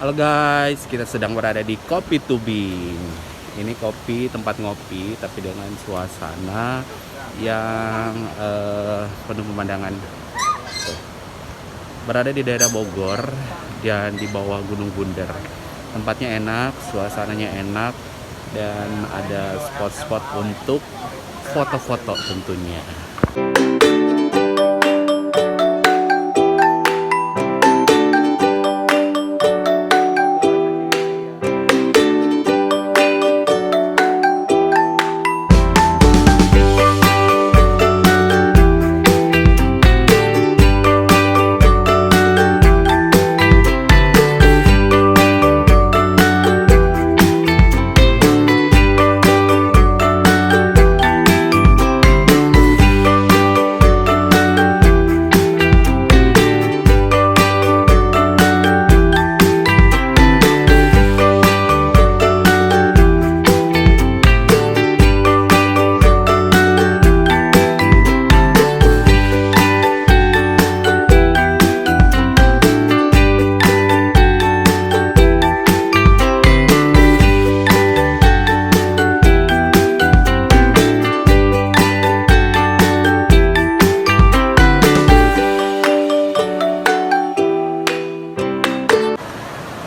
Halo guys, kita sedang berada di Kopi Tubing. Ini kopi, tempat ngopi, tapi dengan suasana yang penuh pemandangan. Tuh. Berada di daerah Bogor dan di bawah Gunung Bunder. Tempatnya enak, suasananya enak, dan ada spot-spot untuk foto-foto tentunya.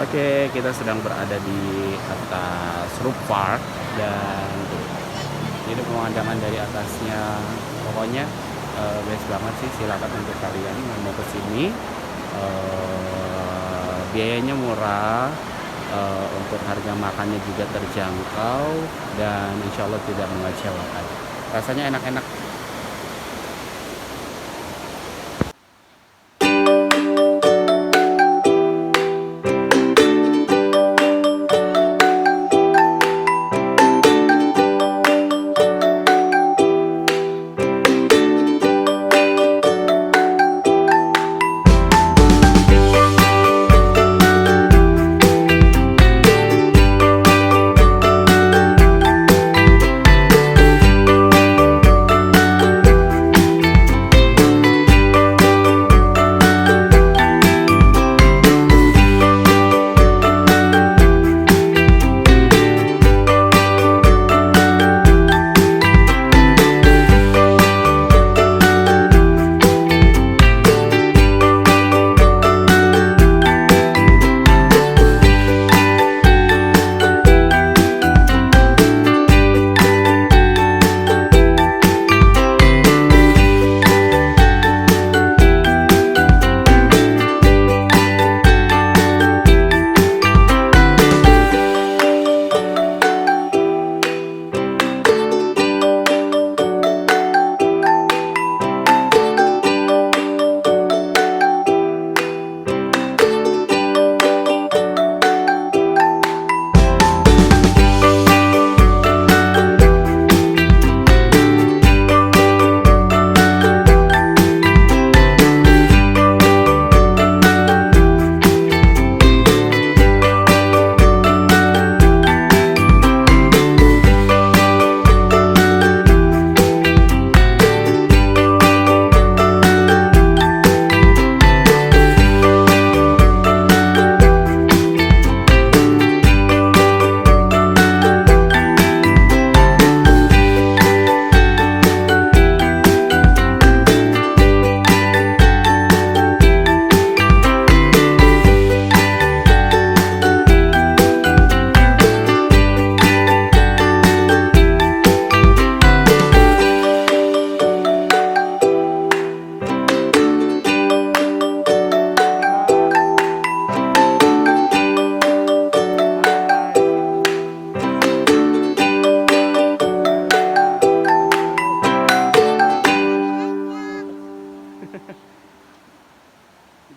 Oke, kita sedang berada di atas roof park dan ini pemandangan dari atasnya. Pokoknya best banget sih. Silakan untuk kalian yang mau ke sini. Biayanya murah, untuk harga makannya juga terjangkau dan insya Allah tidak mengecewakan. Rasanya enak-enak.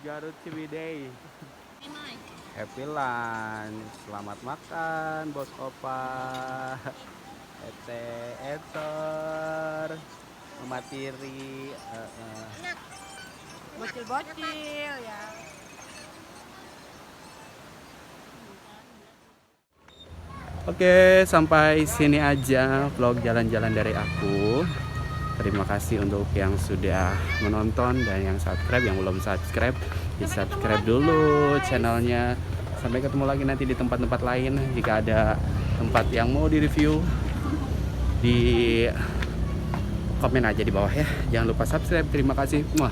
Garut Ciwidey. Happy lunch. Selamat makan, Bos Opa. Ete Etor. Mama Tiri. Bocil-bocil ya. Oke, sampai sini aja vlog jalan-jalan dari aku. Terima kasih untuk yang sudah menonton dan yang subscribe. Yang belum subscribe, di subscribe dulu channelnya. Sampai ketemu lagi nanti di tempat-tempat lain. Jika ada tempat yang mau direview, di komen aja di bawah ya. Jangan lupa subscribe. Terima kasih. Muah.